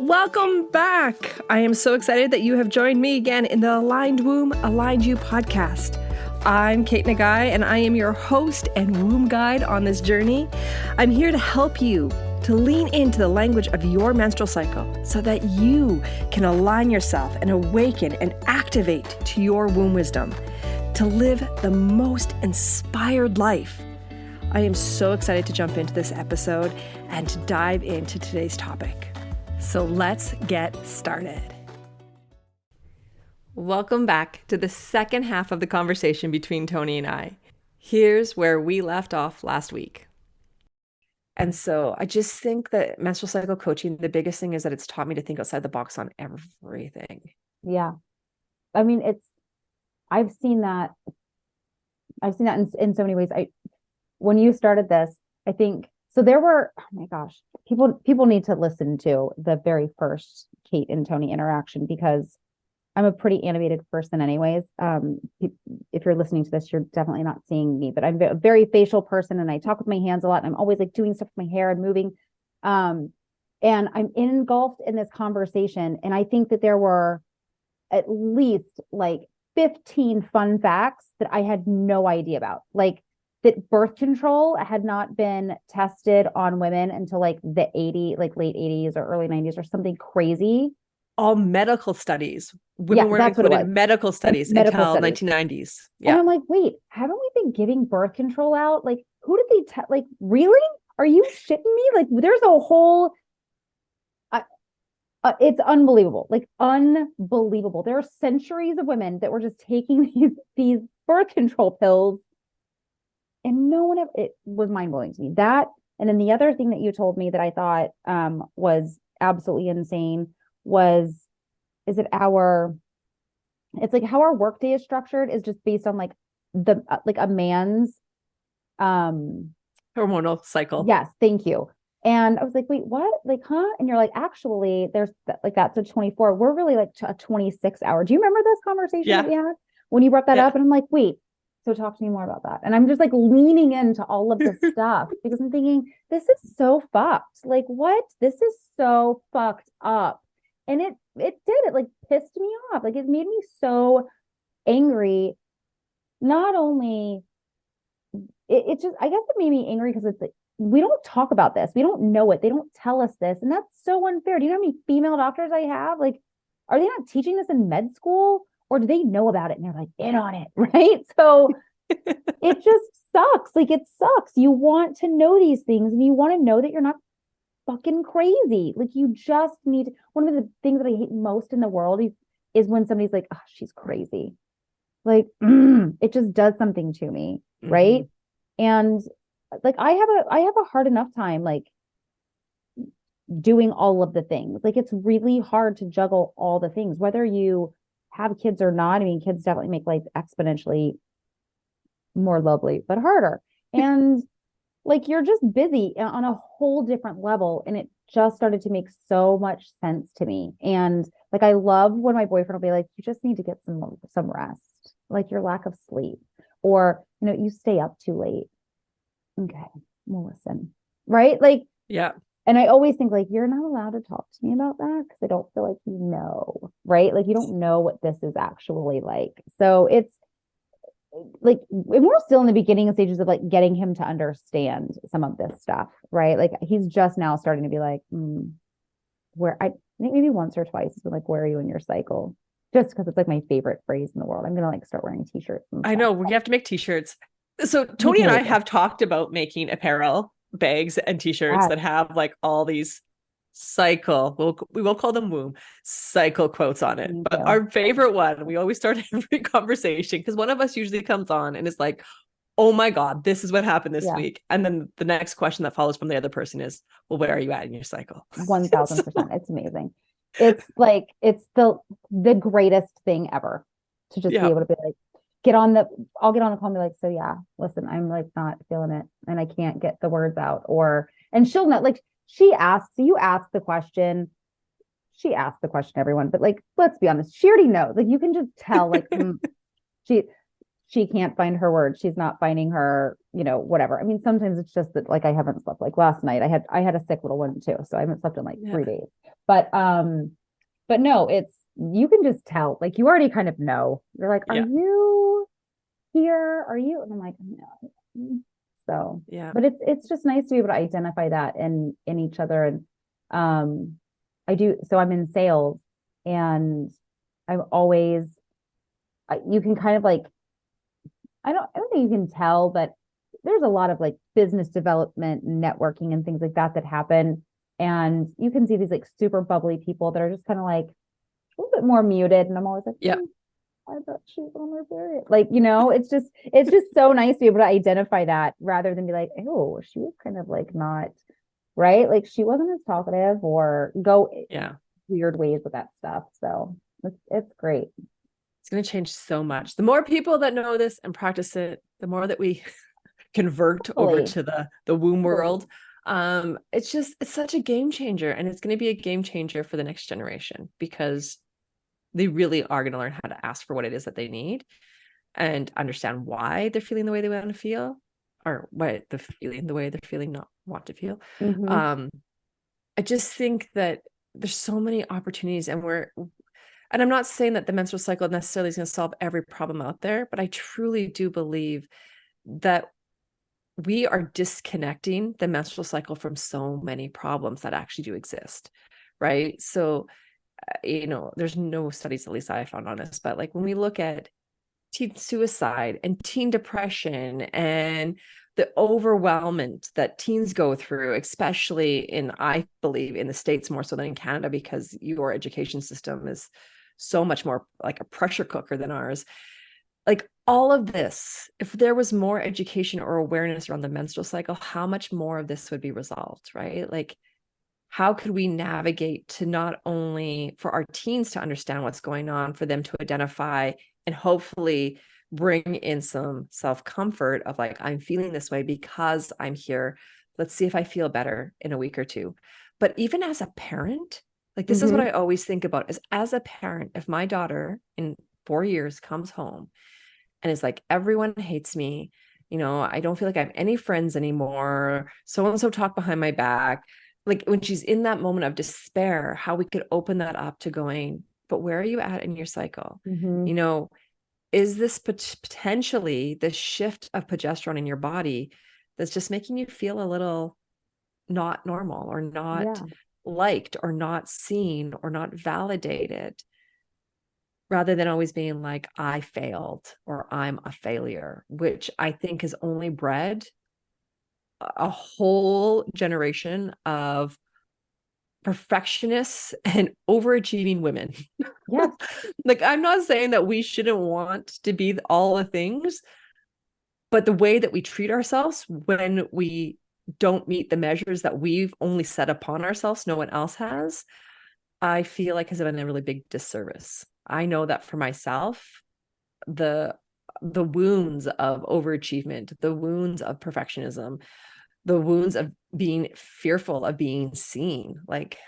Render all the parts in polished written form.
Welcome back. I am so excited that you have joined me again in the Aligned Womb, Aligned You podcast. I'm Kate Nagai, and I am your host and womb guide on this journey. I'm here to help you to lean into the language of your menstrual cycle so that you can align yourself and awaken and activate to your womb wisdom to live the most inspired life. I am so excited to jump into this episode and to dive into today's topic. So let's get started. Welcome back to the second half of the conversation between Toni and I. Here's where we left off last week. And so I just think that menstrual cycle coaching, the biggest thing is that it's taught me to think outside the box on everything. Yeah. I mean, I've seen that in so many ways. When you started this, I think, so there were, oh my gosh, people need to listen to the very first Kate and Toni interaction, because I'm a pretty animated person anyways. If you're listening to this, you're definitely not seeing me, but I'm a very facial person, and I talk with my hands a lot, and I'm always like doing stuff with my hair and moving. And I'm engulfed in this conversation. And I think that there were at least like 15 fun facts that I had no idea about. Like, that birth control had not been tested on women until like late 80s or early 90s or something crazy. All medical studies. Women weren't included in medical studies until 1990s. Yeah. And I'm like, wait, haven't we been giving birth control out? Like, who did they like, really? Are you shitting me? Like, there's a whole, it's unbelievable. Like, unbelievable. There are centuries of women that were just taking these birth control pills, and no one ever, it was mind blowing to me. That, and then the other thing that you told me that I thought was absolutely insane was, it's like how our workday is structured is just based on like a man's hormonal cycle. Yes, thank you. And I was like, wait, what? Like, huh? And you're like, actually, there's like, that's a 24. We're really like a 26 hour. Do you remember this conversation that we had when you brought that up? And I'm like, wait. So talk to me more about that. And I'm just like leaning into all of this stuff because I'm thinking, this is so fucked. Like, what? This is so fucked up. And it like pissed me off. Like, it made me so angry. Not only it just, I guess it made me angry because it's like, we don't talk about this. We don't know it. They don't tell us this. And that's so unfair. Do you know how many female doctors I have? Like, are they not teaching this in med school? Or do they know about it and they're like in on it, right? So it just sucks. Like, it sucks. You want to know these things, and you want to know that you're not fucking crazy. Like, you just need, one of the things that I hate most in the world is when somebody's like, oh, she's crazy. Like, it just does something to me, right? And like, I have a hard enough time, like, doing all of the things. Like, it's really hard to juggle all the things, whether you have kids or not. I mean, kids definitely make life exponentially more lovely, but harder. And like, you're just busy on a whole different level. And it just started to make so much sense to me. And like, I love when my boyfriend will be like, you just need to get some rest, like your lack of sleep, or, you know, you stay up too late. Okay, we'll listen. Right? Like, yeah. And I always think, like, you're not allowed to talk to me about that because I don't feel like you know, right? Like, you don't know what this is actually like. So it's like, we're still in the beginning stages of like getting him to understand some of this stuff, right? Like, he's just now starting to be like, where I think maybe once or twice has been like, where are you in your cycle? Just because it's like my favorite phrase in the world. I'm gonna like start wearing t-shirts. I know, we have to make t-shirts. So Toni and I have talked about making apparel, bags and t-shirts that have like all these cycle, we will call them womb cycle quotes on it. But our favorite one, we always start every conversation because one of us usually comes on and is like, oh my God, this is what happened this week. And then the next question that follows from the other person is, well, where are you at in your cycle? 1000%. It's amazing. It's like, it's the greatest thing ever to just be able to be like, I'll get on the call and be like, so yeah, listen, I'm like not feeling it and I can't get the words out, and she'll not, like, you ask the question, everyone, but like, let's be honest, she already knows. Like, you can just tell, like, she can't find her words. She's not finding her, whatever. I mean, sometimes it's just that, like, I haven't slept. Like last night I had a sick little one too. So I haven't slept in like 3 days, But no, you can just tell, like, you already kind of know. You're like, are you here? Are you? And I'm like, no. So, Yeah. but it's just nice to be able to identify that in each other. And so I'm in sales, and I'm always, you can kind of like, I don't think you can tell, but there's a lot of like business development, networking, and things like that happen. And you can see these like super bubbly people that are just kind of like a little bit more muted. And I'm always like, I thought she was on her period. Like, it's just so nice to be able to identify that rather than be like, oh, she was kind of like not right. Like, she wasn't as talkative, or go weird ways with that stuff. So it's great. It's going to change so much. The more people that know this and practice it, the more that we convert over to the womb world. It's such a game changer, and it's going to be a game changer for the next generation, because they really are going to learn how to ask for what it is that they need and understand why they're feeling the way they want to feel, or why they're feeling the way they're feeling, not want to feel. I just think that there's so many opportunities, and I'm not saying that the menstrual cycle necessarily is going to solve every problem out there, but I truly do believe that we are disconnecting the menstrual cycle from so many problems that actually do exist, right? So, there's no studies, at least I found on this, but like when we look at teen suicide and teen depression and the overwhelmment that teens go through, especially I believe in the States more so than in Canada, because your education system is so much more like a pressure cooker than ours. Like, all of this, if there was more education or awareness around the menstrual cycle, how much more of this would be resolved, right? Like, how could we navigate to not only for our teens to understand what's going on, for them to identify and hopefully bring in some self-comfort of like, I'm feeling this way because I'm here. Let's see if I feel better in a week or two. But even as a parent, like, this is what I always think about, is as a parent, if my daughter in 4 years comes home and is like, everyone hates me, I don't feel like I have any friends anymore, so-and-so talk behind my back. Like, when she's in that moment of despair, how we could open that up to going, but where are you at in your cycle? Is this potentially the shift of progesterone in your body that's just making you feel a little not normal, or not liked, or not seen, or not validated, rather than always being like, I failed, or I'm a failure, which I think has only bred a whole generation of perfectionists and overachieving women. Yeah. Like, I'm not saying that we shouldn't want to be all the things, but the way that we treat ourselves when we don't meet the measures that we've only set upon ourselves, no one else has, I feel like has been a really big disservice. I know that for myself, the wounds of overachievement, the wounds of perfectionism, the wounds of being fearful of being seen. Like,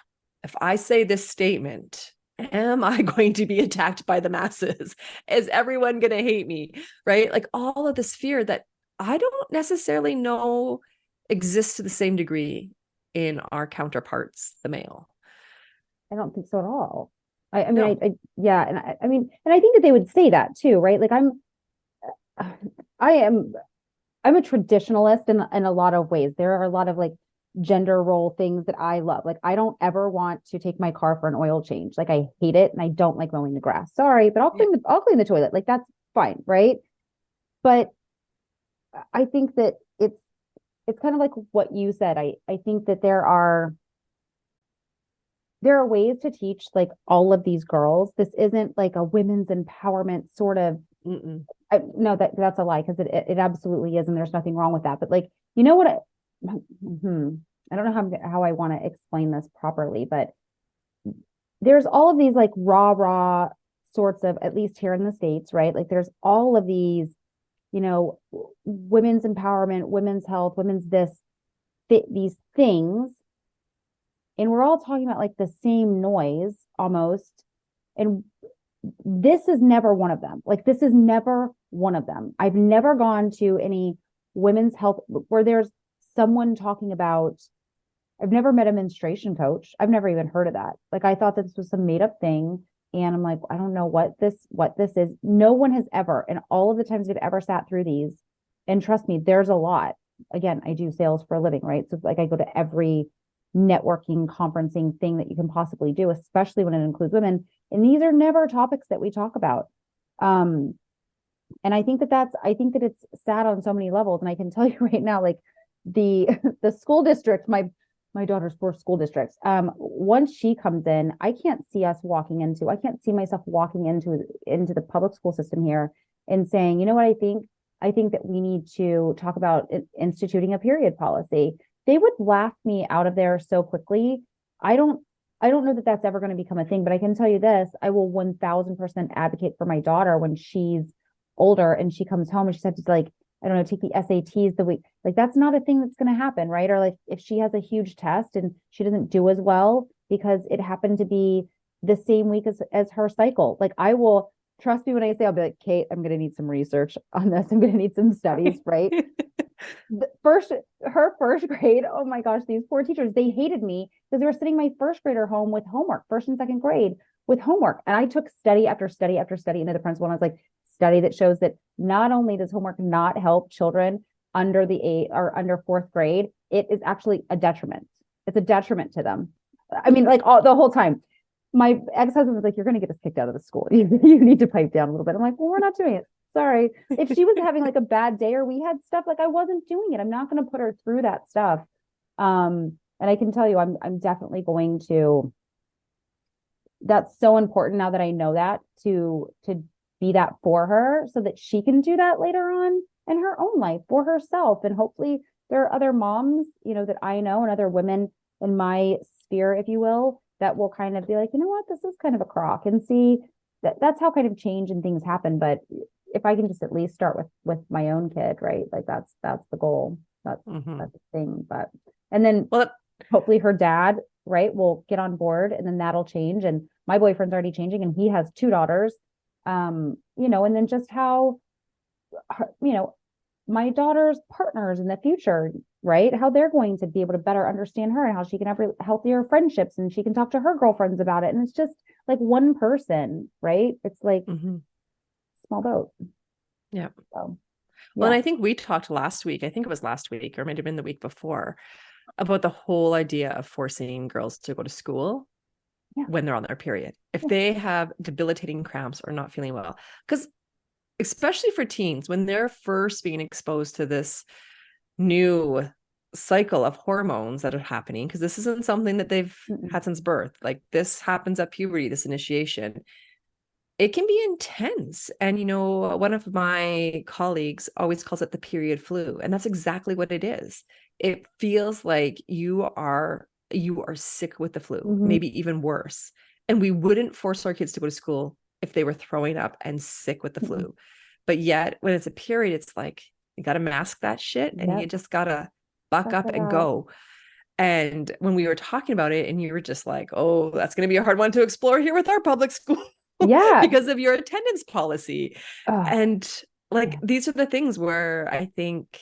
if I say this statement, am I going to be attacked by the masses? Is everyone going to hate me? Right? Like, all of this fear that I don't necessarily know exists to the same degree in our counterparts, the male. I don't think so at all. I mean, yeah. And I mean, and I think that they would say that too, right? Like, I'm a traditionalist in a lot of ways. There are a lot of like gender role things that I love. Like, I don't ever want to take my car for an oil change. Like, I hate it, and I don't like mowing the grass. Sorry, but I'll clean the toilet. Like, that's fine, right? But I think that it's kind of like what you said. I think that there are ways to teach like all of these girls. This isn't like a women's empowerment sort of. No, that's a lie, because it absolutely is, and there's nothing wrong with that. But like, you know what? I don't know how I want to explain this properly, but there's all of these like raw sorts of, at least here in the States, right? Like, there's all of these, women's empowerment, women's health, women's these things, and we're all talking about like the same noise almost, and this is never one of them. Like, this is never one of them. I've never gone to any women's health where there's someone talking about I've never met a menstruation coach. I've never even heard of that. Like I thought that this was some made up thing. And I'm like, I don't know what this is. No one has ever, and all of the times we've ever sat through these, and trust me, there's a lot. Again, I do sales for a living, right? So like I go to every networking, conferencing thing that you can possibly do, especially when it includes women. And these are never topics that we talk about. And I think that it's sad on so many levels. And I can tell you right now, like the school district, my daughter's four school districts. Once she comes in, I can't see myself walking into the public school system here and saying, you know what, I think that we need to talk about instituting a period policy. They would laugh me out of there so quickly. I don't know that that's ever going to become a thing, but I can tell you this, I will 1000% advocate for my daughter when she's older and she comes home and she's had to, like, I don't know, take the SATs the week. Like that's not a thing that's going to happen, right? Or like if she has a huge test and she doesn't do as well because it happened to be the same week as her cycle. Like I will, trust me when I say, I'll be like, Kate, I'm going to need some research on this. I'm going to need some studies, right? Her first grade, oh my gosh, these poor teachers, they hated me because they were sending my first grader home with homework, first and second grade with homework. And I took study after study after study into the principal. And I was like, study that shows that not only does homework not help children under the 8th or under 4th grade, it is actually a detriment. It's a detriment to them. I mean, like the whole time. My ex-husband was like, you're going to get us kicked out of the school. You need to pipe down a little bit. I'm like, well, we're not doing it. Sorry. If she was having like a bad day or we had stuff, like I wasn't doing it. I'm not going to put her through that stuff. And I can tell you, I'm definitely going to, that's so important now that I know that to be that for her so that she can do that later on in her own life for herself. And hopefully there are other moms, you know, that I know and other women in my sphere, if you will, that will kind of be like, you know what, this is kind of a crock, and see that's how kind of change and things happen. But if I can just at least start with my own kid, right? Like that's the goal. That's the thing. But, and then hopefully her dad, right, will get on board and then that'll change. And my boyfriend's already changing and he has 2 daughters. You know, and then just how, you know, my daughter's partners in the future, right? How they're going to be able to better understand her and how she can have healthier friendships and she can talk to her girlfriends about it. And it's just like one person, right? It's like small boat. Yeah. So, well, and I think we talked last week, I think it was last week or might have been the week before, about the whole idea of forcing girls to go to school when they're on their period, if they have debilitating cramps or not feeling well. Because especially for teens, when they're first being exposed to this new cycle of hormones that are happening, because this isn't something that they've had since birth, like this happens at puberty, this initiation, it can be intense. And, you know, one of my colleagues always calls it the period flu. And that's exactly what it is. It feels like you are sick with the flu, maybe even worse. And we wouldn't force our kids to go to school if they were throwing up and sick with the flu. But yet when it's a period, it's like, you got to mask that shit and you just got to buck up and go. And when we were talking about it and you were just like, oh, that's going to be a hard one to explore here with our public school. Because of your attendance policy. And like, these are the things where I think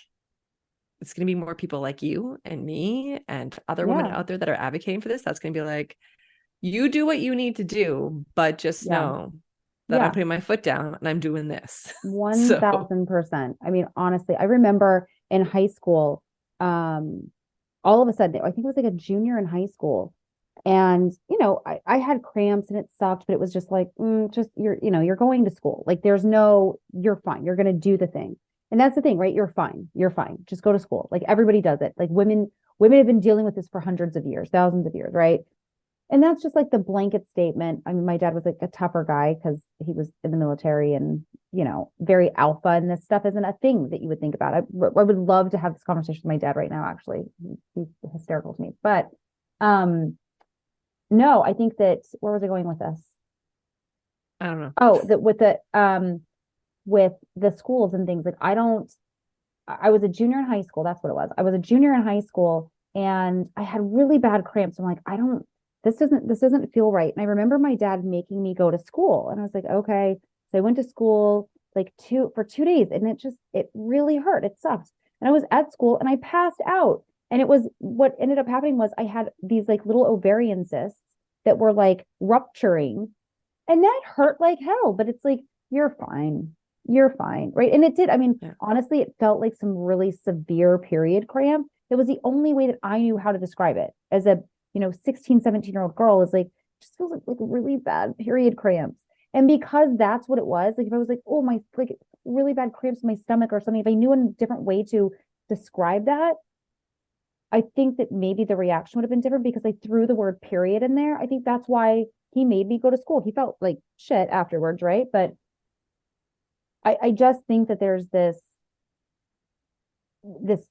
it's going to be more people like you and me and other women out there that are advocating for this. That's going to be like, you do what you need to do, but just know that I'm putting my foot down and I'm doing this. 1000%. I mean, honestly, I remember in high school, all of a sudden, I think it was like a junior in high school. And, you know, I had cramps and it sucked, but it was just like, you're going to school. Like you're fine. You're going to do the thing. And that's the thing, right? You're fine. Just go to school. Like everybody does it. Like women have been dealing with this for hundreds of years, thousands of years, right? And that's just like the blanket statement. I mean, my dad was like a tougher guy because he was in the military and, you know, very alpha, and this stuff isn't a thing that you would think about. I would love to have this conversation with my dad right now, actually. He's hysterical to me. But no, I think that, where was I going with this? I don't know. Oh, that with the schools and things, like I was a junior in high school. That's what it was. I was a junior in high school and I had really bad cramps. I'm like, this doesn't feel right. And I remember my dad making me go to school and I was like, okay. So I went to school for 2 days and it really hurt. It sucked. And I was at school and I passed out. And it was, what ended up happening was I had these like little ovarian cysts that were like rupturing, and that hurt like hell. But it's like, you're fine. You're fine. Right. And it did. I mean, honestly, it felt like some really severe period cramp. It was the only way that I knew how to describe it as a, 16, 17-year-old girl, is like, just feels like really bad period cramps. And because that's what it was, like if I was like, oh, my, like really bad cramps in my stomach or something, if I knew a different way to describe that, I think that maybe the reaction would have been different, because I threw the word period in there. I think that's why he made me go to school. He felt like shit afterwards, right? But I just think that there's this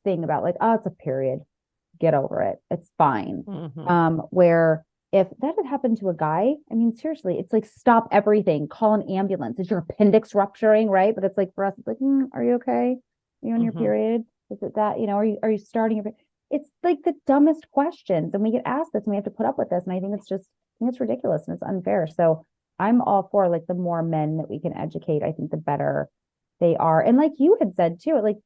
thing about like, oh, it's a period. Get over it. It's fine. Where if that had happened to a guy, I mean, seriously, it's like, stop everything, call an ambulance. Is your appendix rupturing, right? But it's like, for us, it's like, are you okay? Are you on your period? Is it that, are you starting your, it's like the dumbest questions. And we get asked this and we have to put up with this. And I think it's ridiculous and it's unfair. So I'm all for like the more men that we can educate, I think the better they are. And like you had said too, like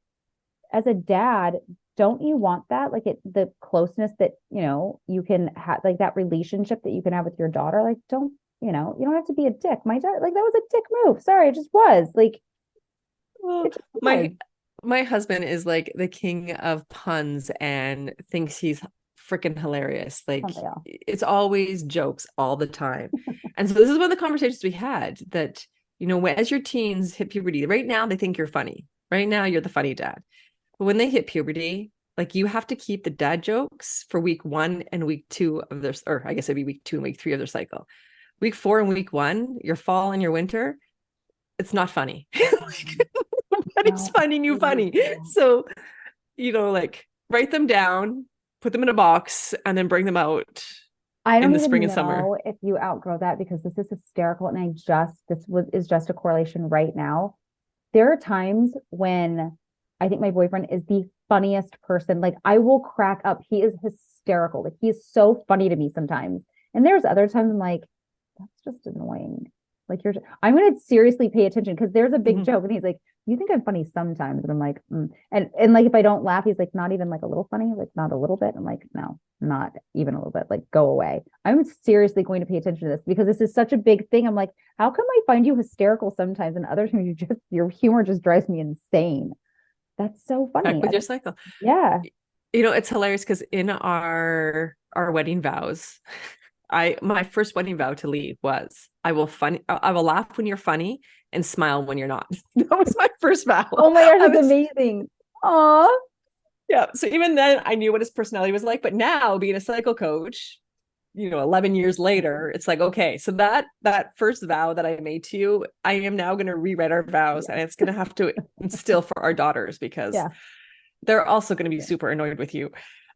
as a dad, don't you want that? Like the closeness that, you can have, like that relationship that you can have with your daughter. Like, you don't have to be a dick. My dad, like that was a dick move. Sorry, it just was like, well, my husband is like the king of puns and thinks he's freaking hilarious. Like it's always jokes all the time. And so this is one of the conversations we had that, as your teens hit puberty, right now they think you're funny. Right now you're the funny dad. But when they hit puberty, like you have to keep the dad jokes for week 1 and week 2 of their, or I guess it'd be week 2 and week 3 of their cycle. Week 4 and week 1, your fall and your winter, it's not funny. Nobody's finding you funny. So, like write them down, put them in a box, and then bring them out in the spring and summer. I don't know if you outgrow that, because this is hysterical. And is just a correlation right now. There are times when I think my boyfriend is the funniest person. Like I will crack up. He is hysterical. Like he is so funny to me sometimes. And there's other times I'm like, that's just annoying. Like I'm going to seriously pay attention, because there's a big joke and he's like, you think I'm funny sometimes? And I'm like, and like, if I don't laugh, he's like, not even like a little funny, like not a little bit. I'm like, no, not even a little bit, like go away. I'm seriously going to pay attention to this, because this is such a big thing. I'm like, how come I find you hysterical sometimes and other times your humor just drives me insane? That's so funny. Back with your cycle. Yeah. It's hilarious because in our wedding vows, my first wedding vow to Lee was, I will laugh when you're funny and smile when you're not. That was my first vow. Oh my gosh, that's amazing. Aw. Yeah. So even then I knew what his personality was like, but now being a cycle coach, 11 years later, it's like, okay, so that first vow that I made to you, I am now going to rewrite our vows, and it's going to have to instill for our daughters, because they're also going to be super annoyed with you.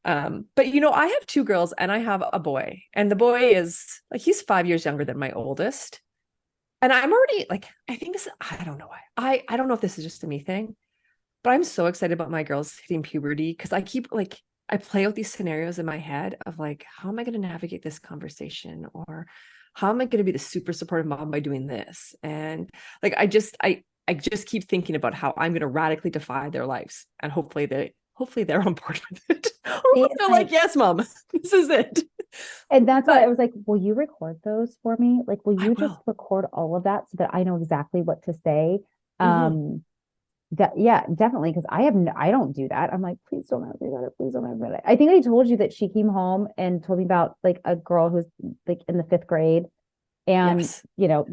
But I have 2 girls and I have a boy, and the boy is like, he's 5 years younger than my oldest. And I'm already like, I think I don't know why. I don't know if this is just a me thing, but I'm so excited about my girls hitting puberty, because I keep like, I play out these scenarios in my head of like, how am I going to navigate this conversation? Or how am I going to be the super supportive mom by doing this? And like, I just keep thinking about how I'm going to radically defy their lives. And hopefully they're on board with it. They're like, yes, mom, this is it. And that's why I was like, will you record those for me? Like, will you just record all of that so that I know exactly what to say? Definitely. Because I don't do that. I'm like, please don't ever do that. Please don't ever do that. I think I told you that she came home and told me about like a girl who's like in the 5th grade, and she had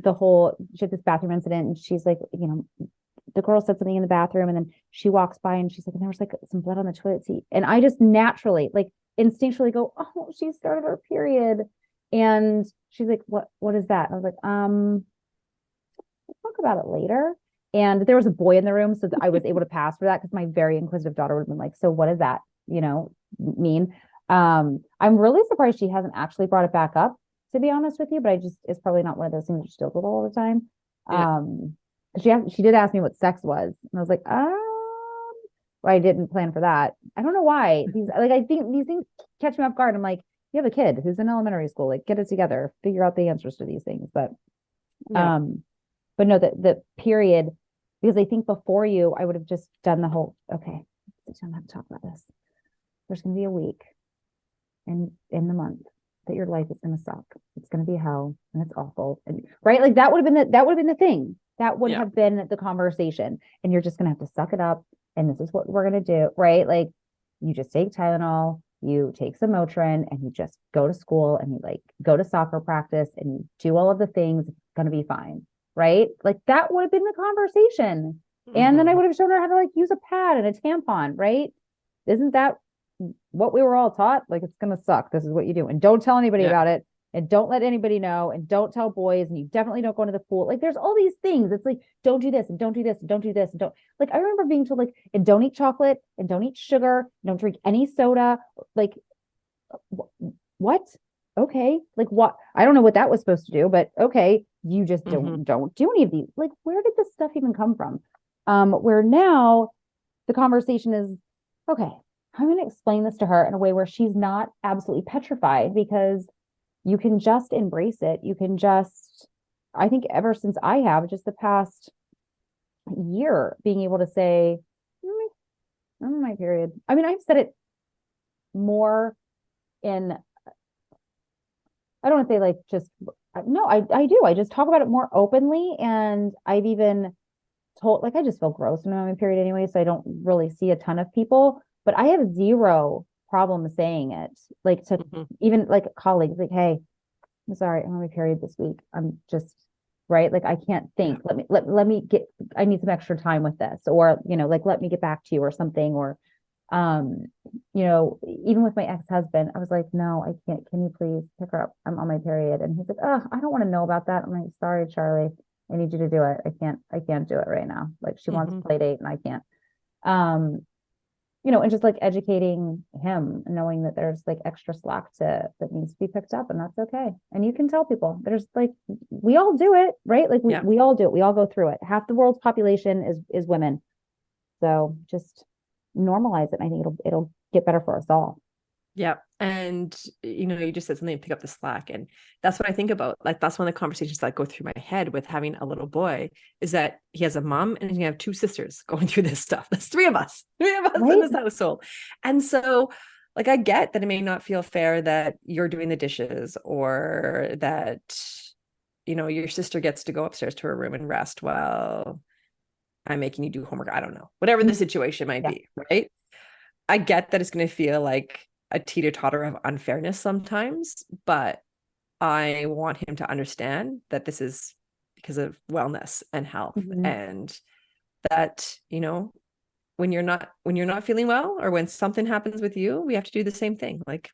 this bathroom incident, and she's like, the girl said something in the bathroom, and then she walks by and she's like, and there was like some blood on the toilet seat. And I just naturally, like instinctually go, oh, she started her period. And she's like, what is that? And I was like, we'll talk about it later. And there was a boy in the room, so I was able to pass for that, because my very inquisitive daughter would have been like, so what does that, mean? I'm really surprised she hasn't actually brought it back up, to be honest with you, but it's probably not one of those things that she deals with all the time. She did ask me what sex was, and I was like, well, I didn't plan for that. I don't know why. I think these things catch me off guard. I'm like, you have a kid who's in elementary school, like get it together, figure out the answers to these things. But no, the period, because I think before you, I would have just done the whole, okay, I don't have to talk about this. there's going to be a week in the month that your life is going to suck. It's going to be hell and it's awful. And right. Like that would have been the thing. That would have been the conversation. And you're just going to have to suck it up. And this is what we're going to do. Right. Like you just take Tylenol, you take some Motrin, and you just go to school and you like go to soccer practice and you do all of the things. It's going to be fine. Right. Like that would have been the conversation. And then I would have shown her how to like use a pad and a tampon. Right. Isn't that what we were all taught? Like, it's going to suck. This is what you do. And don't tell anybody about it. And don't let anybody know. And don't tell boys. And you definitely don't go into the pool. Like, there's all these things. It's like, don't do this and don't do this and don't do this. And don't, like, I remember being told, like, and don't eat chocolate and don't eat sugar. Don't drink any soda. Like, what? Okay. Like, what? I don't know what that was supposed to do, but okay. You just don't do any of these. Like, where did this stuff even come from? Where now the conversation is, okay, I'm going to explain this to her in a way where she's not absolutely petrified, because you can just embrace it. You can just, I think ever since I have just the past year being able to say, I'm on my period. I mean, I've said it more in, I don't want to say like just, no, I do. I just talk about it more openly. And I've even told, like, I just feel gross when I'm on my period anyway. So I don't really see a ton of people. But I have zero problem saying it, like to even like colleagues, like, hey, I'm sorry, I'm on my period this week. I'm just right. Like, I can't think. Let me get, I need some extra time with this, or, you know, like, let me get back to you or something. Or, you know, even with my ex-husband, I was like, no, I can't. Can you please pick her up? I'm on my period. And he's like, oh, I don't want to know about that. I'm like, sorry, Charlie, I need you to do it. I can't do it right now. Like, she wants to play date and I can't. You know, and just like educating him, knowing that there's like extra slack that needs to be picked up, and that's okay. And you can tell people, there's like, we all do it, right? Like we all do it. We all go through it. Half the world's population is women. So just normalize it. And I think it'll get better for us all. Yeah. And, you know, you just said something to pick up the slack. And that's what I think about. Like, that's one of the conversations that go through my head with having a little boy, is that he has a mom and he have two sisters going through this stuff. That's three of us right? In this household. And so, like, I get that it may not feel fair that you're doing the dishes, or that, you know, your sister gets to go upstairs to her room and rest while I'm making you do homework. I don't know, whatever the situation might be. Right. I get that it's going to feel like a teeter-totter of unfairness sometimes, but I want him to understand that this is because of wellness and health, and that, you know, when you're not feeling well, or when something happens with you, we have to do the same thing. Like,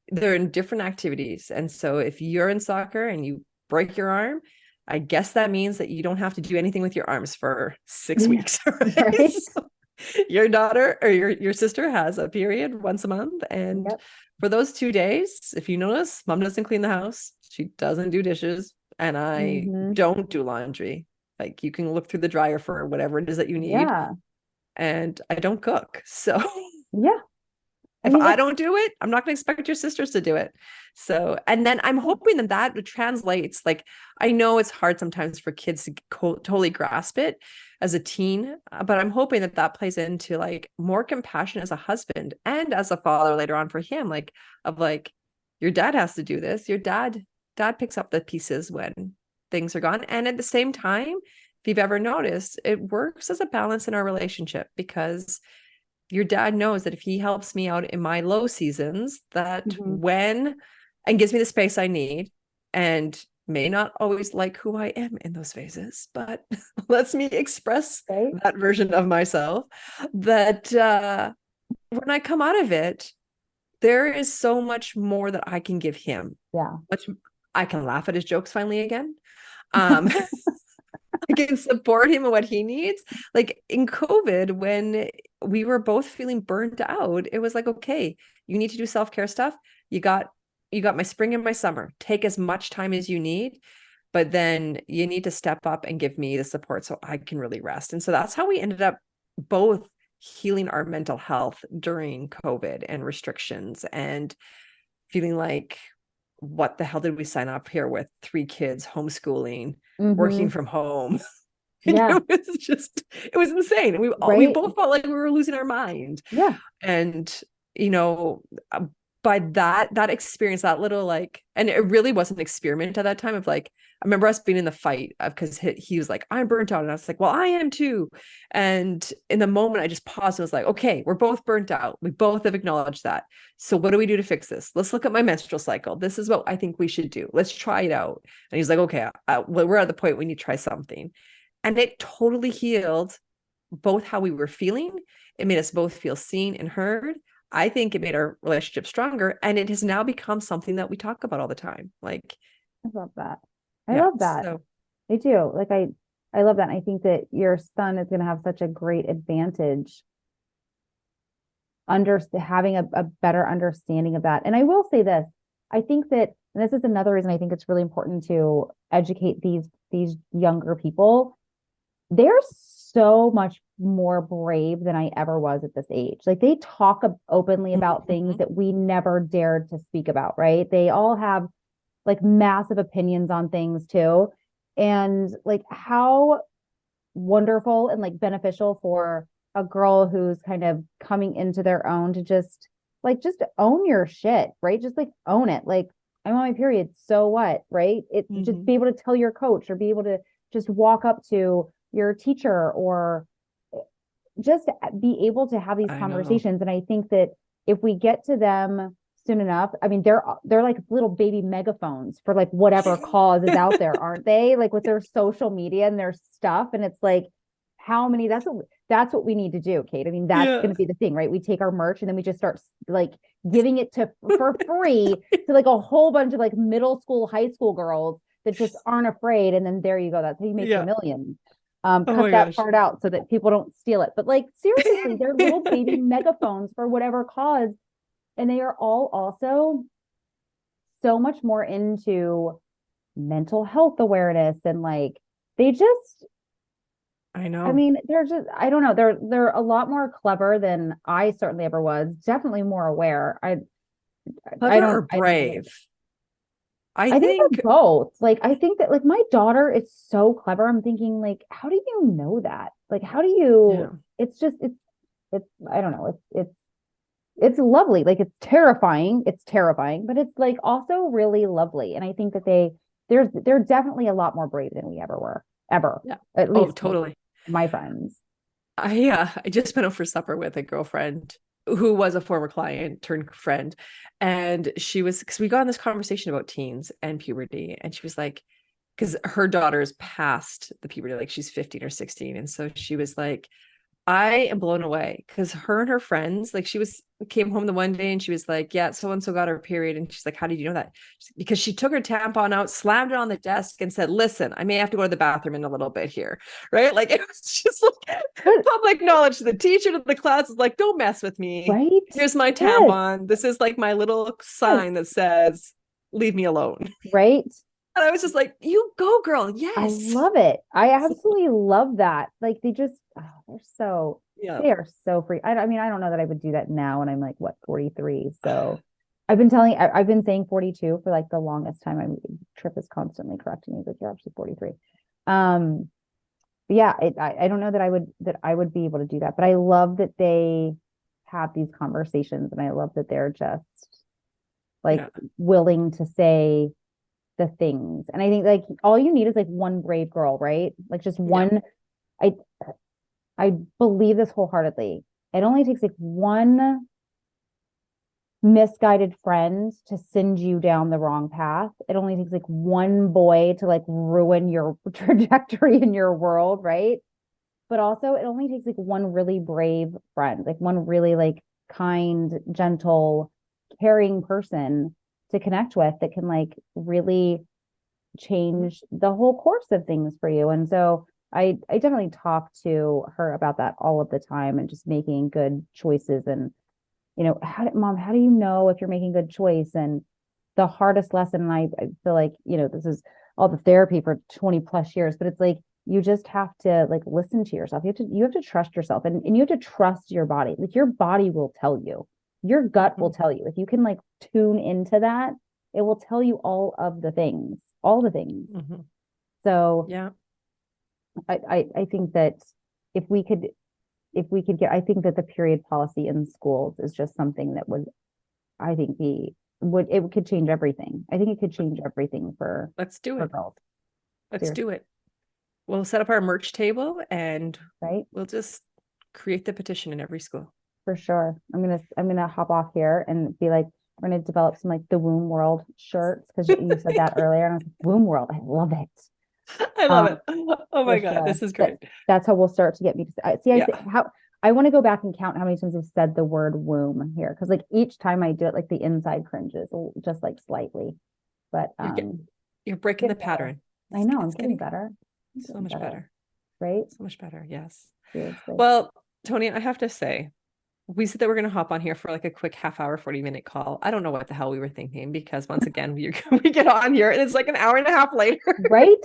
they're in different activities. And so if you're in soccer and you break your arm, I guess that means that you don't have to do anything with your arms for 6 weeks. Right? So your daughter or your sister has a period once a month, and for those 2 days, if you notice, mom doesn't clean the house, she doesn't do dishes, and I don't do laundry. Like, you can look through the dryer for whatever it is that you need, and I don't cook. So if I don't do it, I'm not going to expect your sisters to do it. So, and then I'm hoping that translates. Like, I know it's hard sometimes for kids to totally grasp it as a teen, but I'm hoping that plays into like more compassion as a husband and as a father later on for him. Like, your dad has to do this. Your dad picks up the pieces when things are gone. And at the same time, if you've ever noticed, it works as a balance in our relationship, because your dad knows that if he helps me out in my low seasons, that and gives me the space I need, and may not always like who I am in those phases, but lets me express that version of myself, that when I come out of it, there is so much more that I can give him. I can laugh at his jokes finally again. I can support him in what he needs. Like, in COVID, when we were both feeling burnt out, it was like, okay, you need to do self-care stuff. You got my spring and my summer. Take as much time as you need, but then you need to step up and give me the support so I can really rest. And so that's how we ended up both healing our mental health during COVID and restrictions, and feeling like, what the hell did we sign up here with? 3 kids, homeschooling, working from home. It was insane. We both felt like we were losing our mind. And you know, by that experience, that little like, and it really was an experiment at that time of like, I remember us being in the fight because he was like, I'm burnt out. And I was like, well, I am too. And in the moment, I just paused and was like, okay, we're both burnt out. We both have acknowledged that. So what do we do to fix this? Let's look at my menstrual cycle. This is what I think we should do. Let's try it out. And he's like, okay, well, we're at the point we need to try something. And it totally healed both how we were feeling. It made us both feel seen and heard. I think it made our relationship stronger, and it has now become something that we talk about all the time. Like, I love that. I love that. So. I do. Like, I love that. And I think that your son is going to have such a great advantage having a better understanding of that. And I will say this, I think that, and this is another reason I think it's really important to educate these younger people. They're so much more brave than I ever was at this age. Like, they talk openly about things that we never dared to speak about, right? They all have like massive opinions on things too. And like, how wonderful and like beneficial for a girl who's kind of coming into their own to just own your shit, right? Just like own it. Like, I'm on my period, so what, right? It just be able to tell your coach, or be able to just walk up to your teacher, or just be able to have these conversations. And I think that if we get to them soon enough, I mean, they're like little baby megaphones for like whatever cause is out there, aren't they? Like, with their social media and their stuff. And it's like, how many, that's what we need to do, Kate. I mean, that's going to be the thing, right? We take our merch and then we just start like giving it for free to like a whole bunch of like middle school, high school girls that just aren't afraid. And then there you go. That's how you make your millions. Cut that part out so that people don't steal it. But like, seriously, they're little baby megaphones for whatever cause. And they are all also so much more into mental health awareness. And like, they just, I know. I mean, they're just, I don't know. They're a lot more clever than I certainly ever was. Definitely more aware. I don't brave. I think they're both. Like, I think that like my daughter is so clever. I'm thinking like, how do you know that? Like, how do you, it's just, it's, I don't know. It's lovely. Like, it's terrifying, but it's like also really lovely. And I think that they're definitely a lot more brave than we ever were, ever. Yeah. At least totally. My friends. I just went out for supper with a girlfriend who was a former client turned friend. And she was, because we got in this conversation about teens and puberty. And she was like, because her daughter's past the puberty, like she's 15 or 16. And so she was like, I am blown away, because her and her friends, like came home the one day and she was like, yeah, so-and-so got her period. And she's like, how did you know that? Because she took her tampon out, slammed it on the desk and said, listen, I may have to go to the bathroom in a little bit here. Right. Like, it was just like public knowledge. The teacher to the class is like, don't mess with me. Right. Here's my tampon. This is like my little sign that says, leave me alone. Right. And I was just like, you go, girl. Yes. I love it. I absolutely love that. Like, they just, they are so free. I mean, I don't know that I would do that now when I'm like, what, 43. So I've been saying 42 for like the longest time. Trip is constantly correcting me, but you're actually 43. But yeah, I don't know that I would be able to do that, but I love that they have these conversations, and I love that they're just like willing to say the things. And I think like all you need is like one brave girl, right? Like just one. I believe this wholeheartedly. It only takes like one misguided friend to send you down the wrong path. It only takes like one boy to like ruin your trajectory in your world, right? But also it only takes like one really brave friend, like one really like kind, gentle, caring person to connect with that can like really change the whole course of things for you. And so I definitely talk to her about that all of the time, and just making good choices. And, you know, Mom, how do you know if you're making a good choice? And the hardest lesson, and I feel like, you know, this is all the therapy for 20 plus years, but it's like, you just have to like listen to yourself. You have to trust yourself, and you have to trust your body. Like, your body will tell you, your gut will tell you. If you can like tune into that, it will tell you all the things. So yeah, I think that if we could if we could get, I think that the period policy in schools is just something that would, I think it could change everything. I think it could change everything for girls. Let's do it. We'll set up our merch table and we'll just create the petition in every school. For sure. I'm gonna hop off here and be like, we're gonna develop some like the Womb World shirts, because you said that earlier, and I was like, Womb World, I love it. I love it. Oh my God, this is great. That's how we'll start to get me to see. I say how I want to go back and count how many times I've said the word womb here, because like each time I do it, like the inside cringes just like slightly. But you're breaking the pattern. I know, I'm getting better. So much better. Right? So much better. Yes. Seriously. Well, Toni, I have to say, we said that we're going to hop on here for like a quick half-hour, 40-minute call. I don't know what the hell we were thinking, because once again, we get on here and it's like an hour and a half later. Right?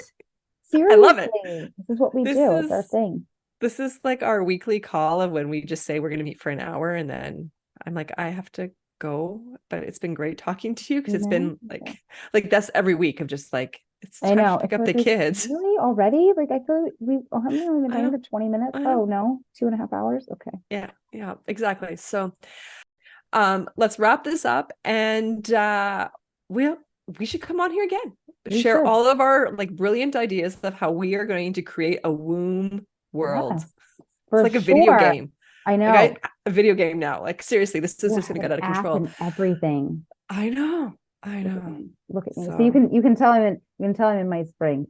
Seriously. I love it. This is what we do. It's our thing. This is like our weekly call of when we just say we're going to meet for an hour, and then I'm like, I have to go, but it's been great talking to you, because it's been like that's every week of just like, it's time to pick up the kids. Really? Already? Like, I feel we've only been talking for 20 minutes. Oh no, 2.5 hours. Okay. Yeah, exactly. So let's wrap this up, and we should come on here again. Share all of our like brilliant ideas of how we are going to create a womb world. Yes, it's like a video game. I know. Like a video game now. Like seriously, this is just gonna get out of control. And everything. I know. Look at me. So you can tell him in my spring.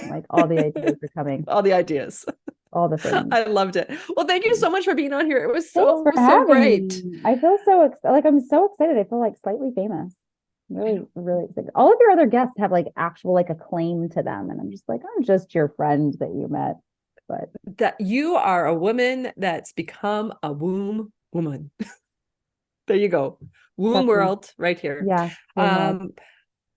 Like all the ideas are coming. All the ideas. All the things. I loved it. Well, thank you so much for being on here. It was so great. I feel so I'm so excited. I feel like slightly famous. Really, really excited. All of your other guests have like actual like acclaim to them, and I'm just like, I'm just your friend that you met. But that you are a woman that's become a womb woman. There you go. Womb world right here. Yeah.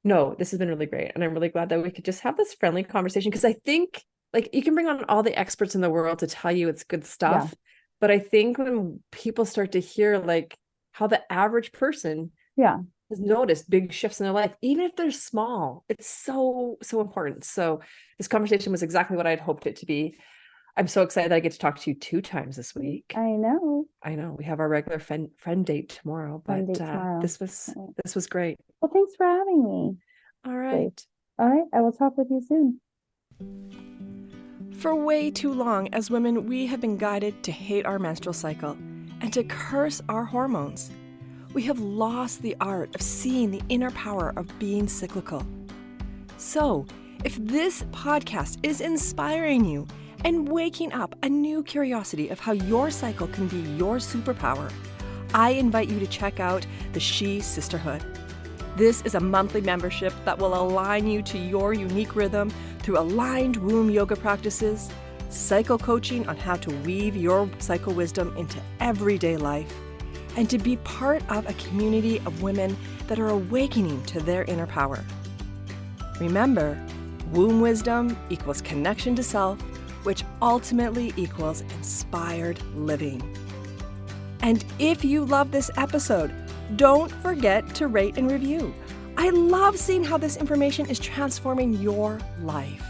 No, this has been really great. And I'm really glad that we could just have this friendly conversation, because I think like you can bring on all the experts in the world to tell you it's good stuff. Yeah. But I think when people start to hear like how the average person has noticed big shifts in their life, even if they're small, it's so important. So this conversation was exactly what I'd hoped it to be. I'm so excited that I get to talk to you 2 times this week. I know. We have our regular friend date tomorrow, but this was great. Well, thanks for having me. All right. I will talk with you soon. For way too long as women, we have been guided to hate our menstrual cycle and to curse our hormones. We have lost the art of seeing the inner power of being cyclical. So, if this podcast is inspiring you and waking up a new curiosity of how your cycle can be your superpower, I invite you to check out the She Sisterhood. This is a monthly membership that will align you to your unique rhythm through aligned womb yoga practices, cycle coaching on how to weave your cycle wisdom into everyday life, and to be part of a community of women that are awakening to their inner power. Remember, womb wisdom equals connection to self, which ultimately equals inspired living. And if you love this episode, don't forget to rate and review. I love seeing how this information is transforming your life.